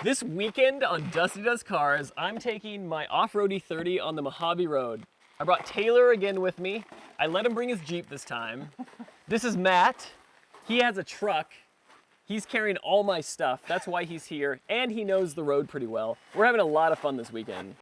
This weekend on Dusty Does Cars, I'm taking my off-road e30 on the Mojave Road. I brought Taylor again with me. I let him bring his Jeep this time. This is Matt. He has a truck. He's carrying all my stuff. That's why he's here, and he knows the road pretty well. We're having a lot of fun this weekend.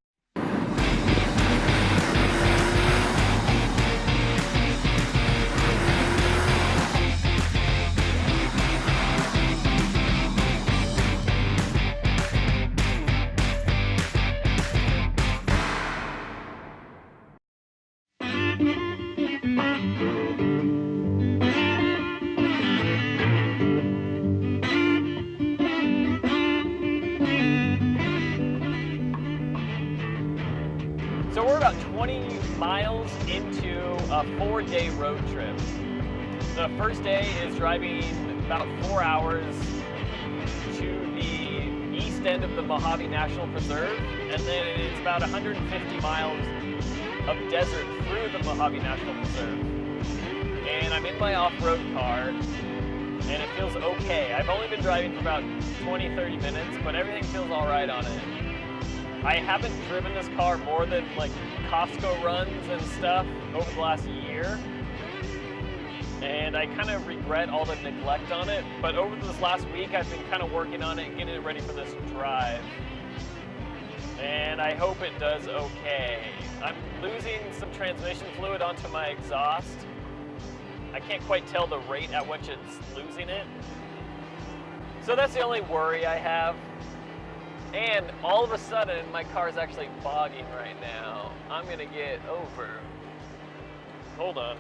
So we're about 20 miles into a 4-day road trip. The first day is driving about 4 hours to the east end of the Mojave National Preserve, and then it's about 150 miles of desert through the Mojave National Preserve. And I'm in my off-road car, and it feels okay. I've only been driving for about 20-30 minutes, but everything feels all right on it. I haven't driven this car more than like Costco runs and stuff over the last year, and I kind of regret all the neglect on it, but over this last week I've been kind of working on it and getting it ready for this drive, and I hope it does okay. I'm losing some transmission fluid onto my exhaust. I can't quite tell the rate at which it's losing it, so that's the only worry I have. And all of a sudden, my car's actually bogging right now. I'm gonna get over. Hold on.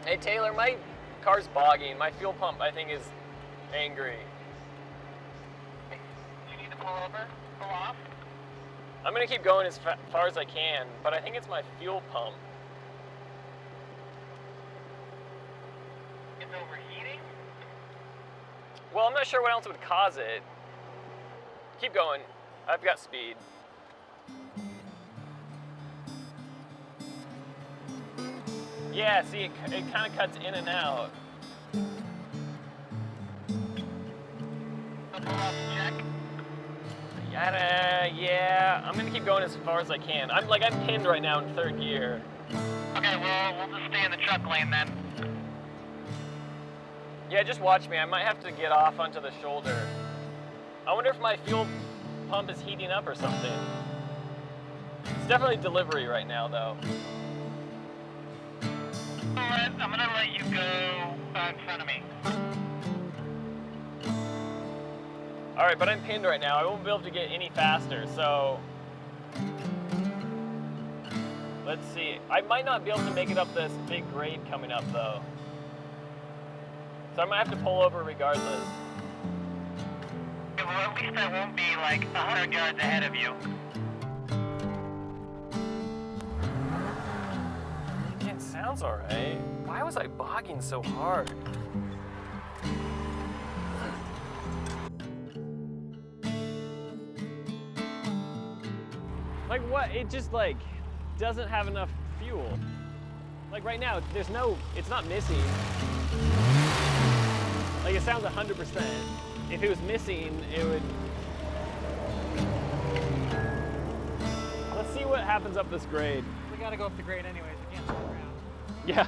Hey Taylor, my car's bogging. My fuel pump, I think, is angry. Do you need to pull over? Pull off? I'm gonna keep going as far as I can, but I think it's my fuel pump. It's overheating? Well, I'm not sure what else would cause it. Keep going. I've got speed. Yeah, see, it kind of cuts in and out. So pull off and check? Yeah, I'm gonna keep going as far as I can. I'm pinned right now in third gear. Okay, well, we'll just stay in the truck lane then. Yeah, just watch me. I might have to get off onto the shoulder. I wonder if my fuel pump is heating up or something. It's definitely delivery right now, though. I'm gonna let you go in front of me. All right, but I'm pinned right now. I won't be able to get any faster, so let's see. I might not be able to make it up this big grade coming up, though. So I might have to pull over regardless. Okay, well, at least I won't be like 100 yards ahead of you. It sounds all right. Why was I bogging so hard? Like what? It just like doesn't have enough fuel. Like right now, it's not missing. Like it sounds 100%. If it was missing, it would. Let's see what happens up this grade. We gotta go up the grade anyways, we can't turn around. Yeah.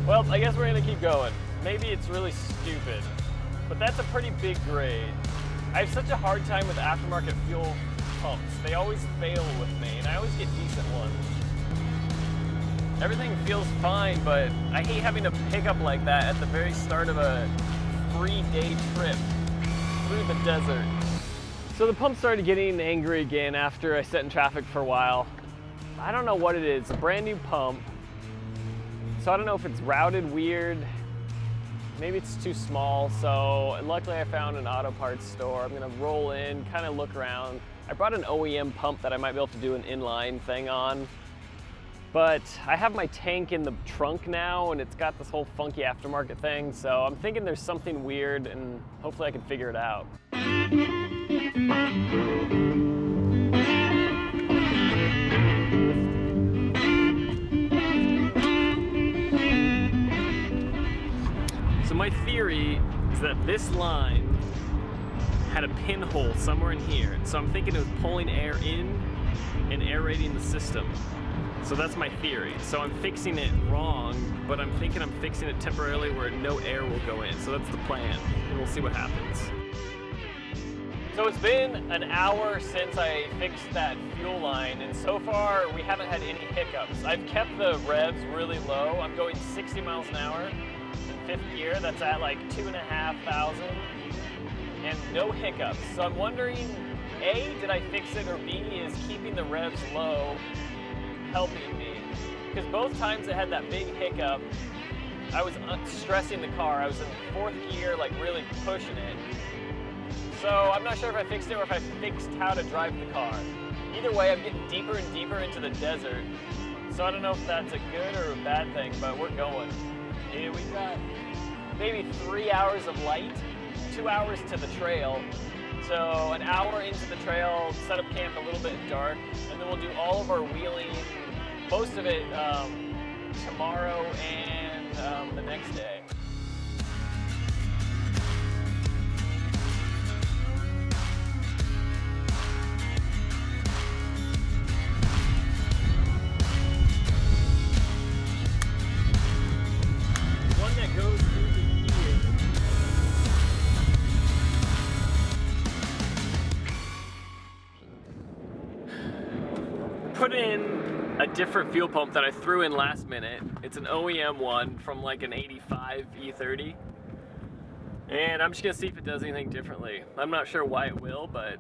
Well, I guess we're gonna keep going. Maybe it's really stupid, but that's a pretty big grade. I have such a hard time with aftermarket fuel pumps. They always fail with me, and I always get decent ones. Everything feels fine, but I hate having to pick up like that at the very start of a 3-day trip through the desert. So the pump started getting angry again after I sat in traffic for a while. I don't know what it is, a brand new pump. So I don't know if it's routed weird. Maybe it's too small, so luckily I found an auto parts store. I'm gonna roll in, kind of look around. I brought an OEM pump that I might be able to do an inline thing on. But I have my tank in the trunk now, and it's got this whole funky aftermarket thing, so I'm thinking there's something weird, and hopefully I can figure it out. So my theory is that this line had a pinhole somewhere in here. So I'm thinking it was pulling air in and aerating the system. So that's my theory. So I'm fixing it wrong, but I'm thinking I'm fixing it temporarily where no air will go in. So that's the plan, and we'll see what happens. So it's been an hour since I fixed that fuel line, and so far we haven't had any hiccups. I've kept the revs really low. I'm going 60 miles an hour in fifth gear. That's at like 2,500, and no hiccups. So I'm wondering, A, did I fix it, or B, is keeping the revs low helping me? Because both times I had that big hiccup, I was stressing the car. I was in fourth gear, like really pushing it. So I'm not sure if I fixed it or if I fixed how to drive the car. Either way, I'm getting deeper and deeper into the desert. So I don't know if that's a good or a bad thing, but we're going. And we've got maybe 3 hours of light, 2 hours to the trail. So an hour into the trail, set up camp a little bit dark, and then we'll do all of our wheeling, most of it tomorrow and the next day. One that goes into here. Put in a different fuel pump that I threw in last minute. It's an OEM one from like an 85 e30. And I'm just gonna see if it does anything differently. I'm not sure why it will, but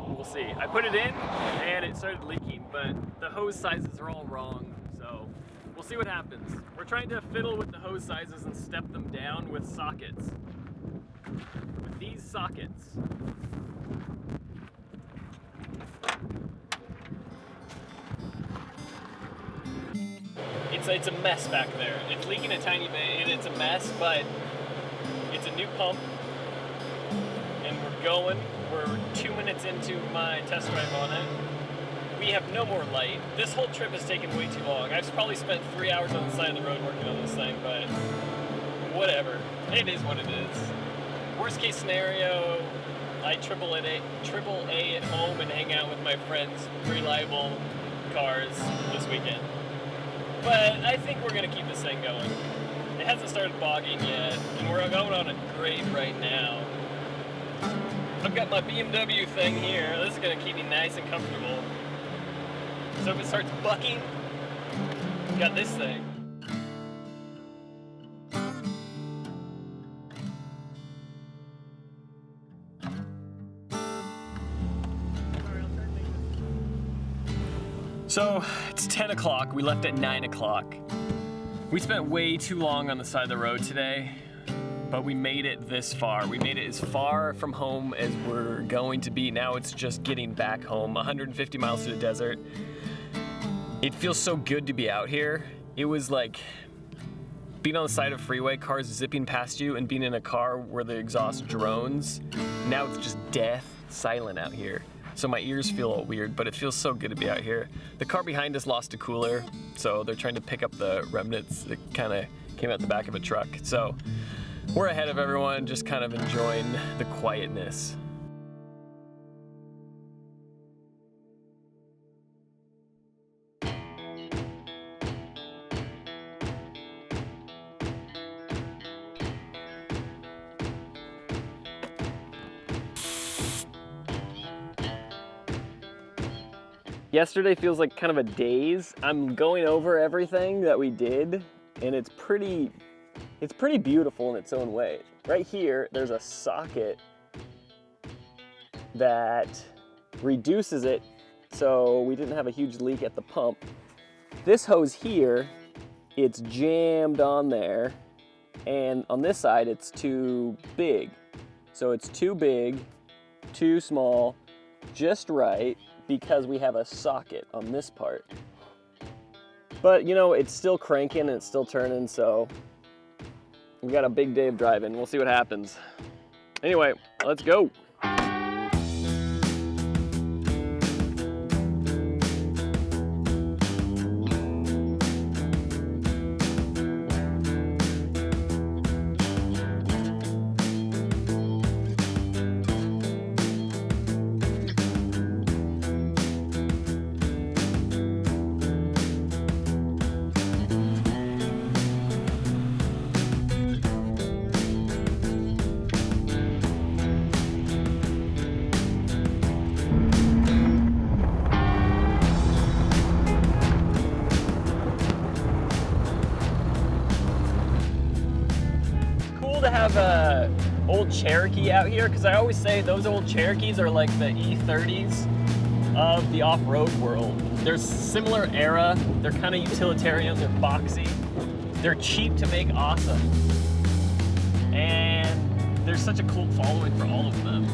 we'll see. I put it in and it started leaking, but the hose sizes are all wrong, so we'll see what happens. We're trying to fiddle with the hose sizes and step them down with sockets. With these sockets. It's a mess back there. It's leaking a tiny bit and it's a mess, but it's a new pump and we're going. We're 2 minutes into my test drive on it. We have no more light. This whole trip has taken way too long. I've probably spent 3 hours on the side of the road working on this thing, but whatever. It is what it is. Worst case scenario, I triple A at home and hang out with my friends' reliable cars this weekend. But I think we're gonna keep this thing going. It hasn't started bogging yet, and we're going on a grade right now. I've got my BMW thing here. This is gonna keep me nice and comfortable. So if it starts bucking, I've got this thing. So it's 10 o'clock, we left at 9 o'clock. We spent way too long on the side of the road today, but we made it this far. We made it as far from home as we're going to be. Now it's just getting back home, 150 miles through the desert. It feels so good to be out here. It was like being on the side of a freeway, cars zipping past you, and being in a car where the exhaust drones. Now it's just death, silent out here. So my ears feel all weird, but it feels so good to be out here. The car behind us lost a cooler, so they're trying to pick up the remnants that kind of came out the back of a truck. So we're ahead of everyone, just kind of enjoying the quietness. Yesterday feels like kind of a daze. I'm going over everything that we did, and it's pretty beautiful in its own way. Right here, there's a socket that reduces it so we didn't have a huge leak at the pump. This hose here, it's jammed on there, and on this side, it's too big. So it's too big, too small, just right, because we have a socket on this part. But you know, it's still cranking and it's still turning, so we got a big day of driving. We'll see what happens. Anyway, let's go. have a old Cherokee out here, because I always say those old Cherokees are like the E30s of the off-road world. They're similar era, they're kind of utilitarian, they're boxy, they're cheap to make awesome. And there's such a cult following for all of them.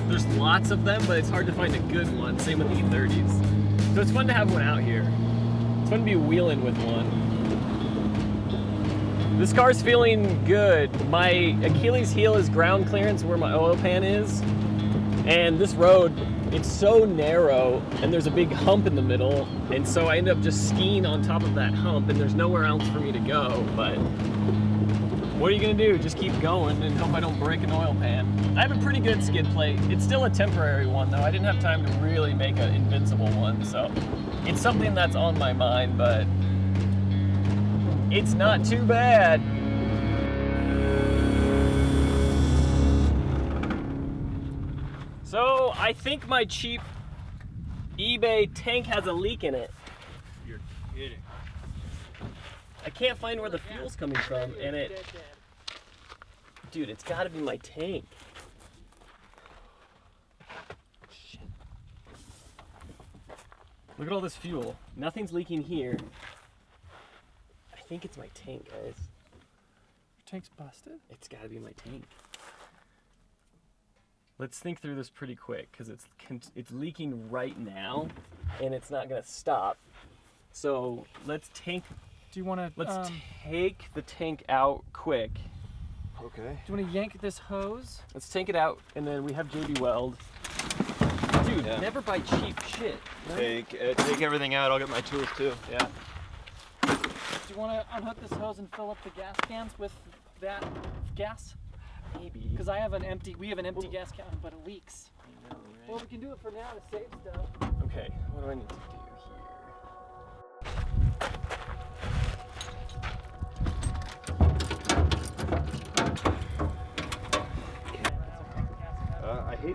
There's lots of them, but it's hard to find a good one. Same with the E30s. So it's fun to have one out here. It's fun to be wheeling with one. This car's feeling good. My Achilles heel is ground clearance where my oil pan is. And this road, it's so narrow and there's a big hump in the middle. And so I end up just skiing on top of that hump and there's nowhere else for me to go. But what are you gonna do? Just keep going and hope I don't break an oil pan. I have a pretty good skid plate. It's still a temporary one though. I didn't have time to really make an invincible one. So it's something that's on my mind, but it's not too bad. So I think my cheap eBay tank has a leak in it. You're kidding. I can't find where the fuel's coming from, and it... Dude, it's gotta be my tank. Shit. Look at all this fuel. Nothing's leaking here. I think it's my tank, guys. Your tank's busted? It's gotta be my tank. Let's think through this pretty quick, because it's leaking right now, and it's not gonna stop. So let's take Do you want to? Let's take the tank out quick. Okay. Do you want to yank this hose? Let's take it out, and then we have JB Weld. Dude, Yeah. never buy cheap shit. Right? Take everything out. I'll get my tools too. Yeah. Do you want to unhook this hose and fill up the gas cans with that gas? Maybe. Because we have an empty gas can, but it leaks. I know, right? Well, we can do it for now to save stuff. Okay, what do I need to do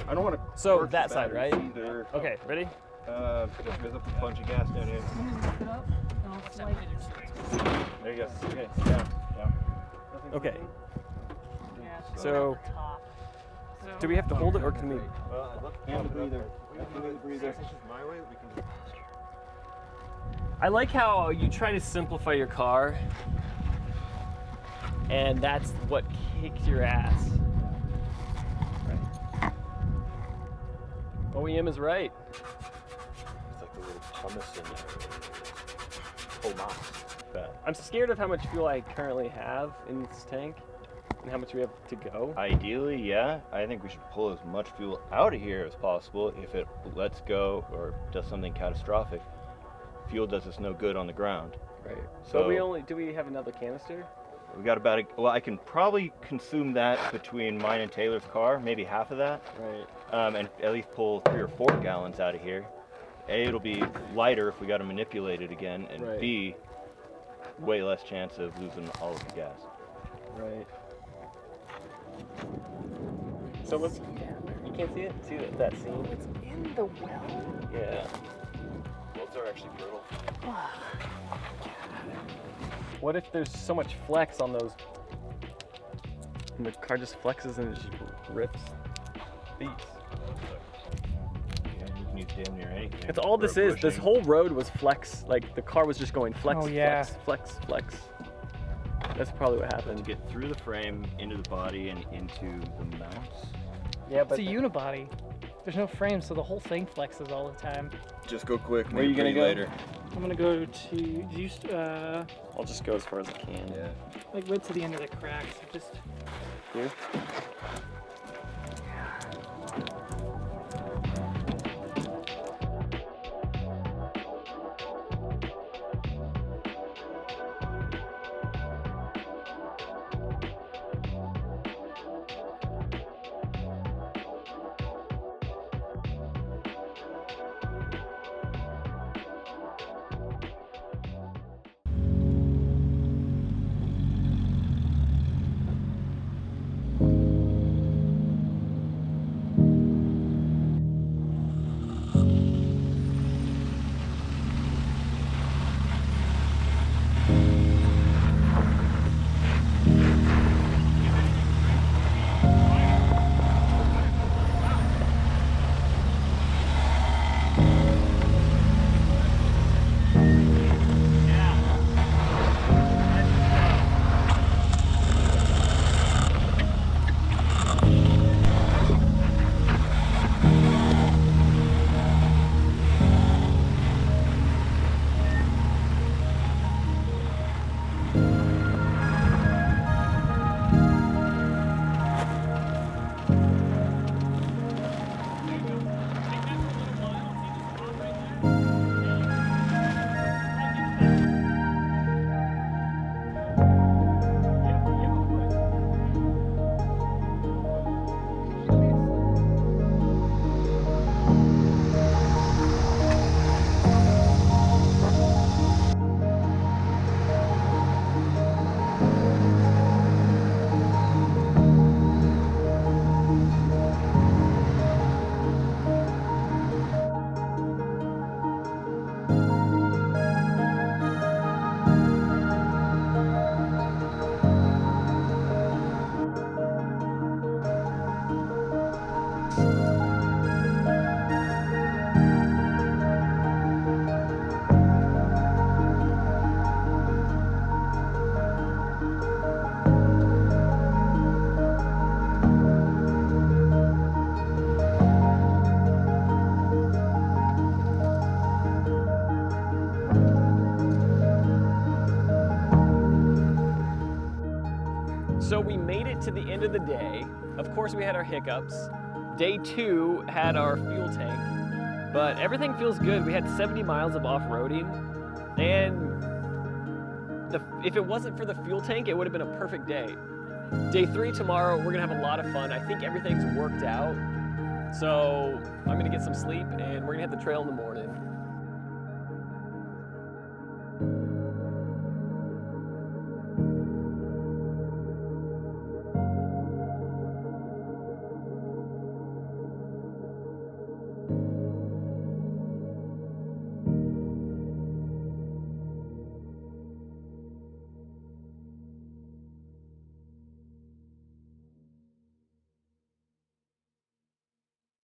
I don't want to. So that side, right? Either. here? Okay, ready? There's a bunch of gas down here. Lift it up, and I'll slide it. There you go. Okay. Yeah. Okay. Yeah, it's So, over top. So- do we have to hold it, or can we? Well, I left the breather. My way. We can. I like how you try to simplify your car, and that's what kicks your ass. Right. OEM is right. It's like the little pumice in there. I'm scared of how much fuel I currently have in this tank and how much we have to go. Ideally, yeah. I think we should pull as much fuel out of here as possible. If it lets go or does something catastrophic, fuel does us no good on the ground. Right. So So do we have another canister? we got about well, I can probably consume that between mine and Taylor's car, maybe half of that, Right. and at least pull 3 or 4 gallons out of here. A, it'll be lighter if we got to manipulate it again, and Right. B, way less chance of losing all of the gas. Right. So let's. You can't see it. See that scene? It's in the well. Yeah. Those are actually brutal. What if there's so much flex on those, and the car just flexes and it just rips these? Yeah, you can use damn near anything. That's all this for is. This bushing. whole road was flex. Like the car was just going flex, Oh, yeah. flex, flex, flex. That's probably what To happened. get through the frame, into the body, and into the mounts. Yeah, It's a unibody. There's no frame, so the whole thing flexes all the time. Just go quick. Where are you gonna go? Later. I'm gonna go to I'll just go as far as I can. Yeah. like right to the end of the cracks. Just Here. to the end of the day. Of course, we had our hiccups. Day 2 had our fuel tank, but everything feels good. We had 70 miles of off-roading, and if it wasn't for the fuel tank, it would have been a perfect day. Day 3 tomorrow, we're gonna have a lot of fun. I think everything's worked out. So I'm gonna get some sleep, and we're gonna hit the trail in the morning.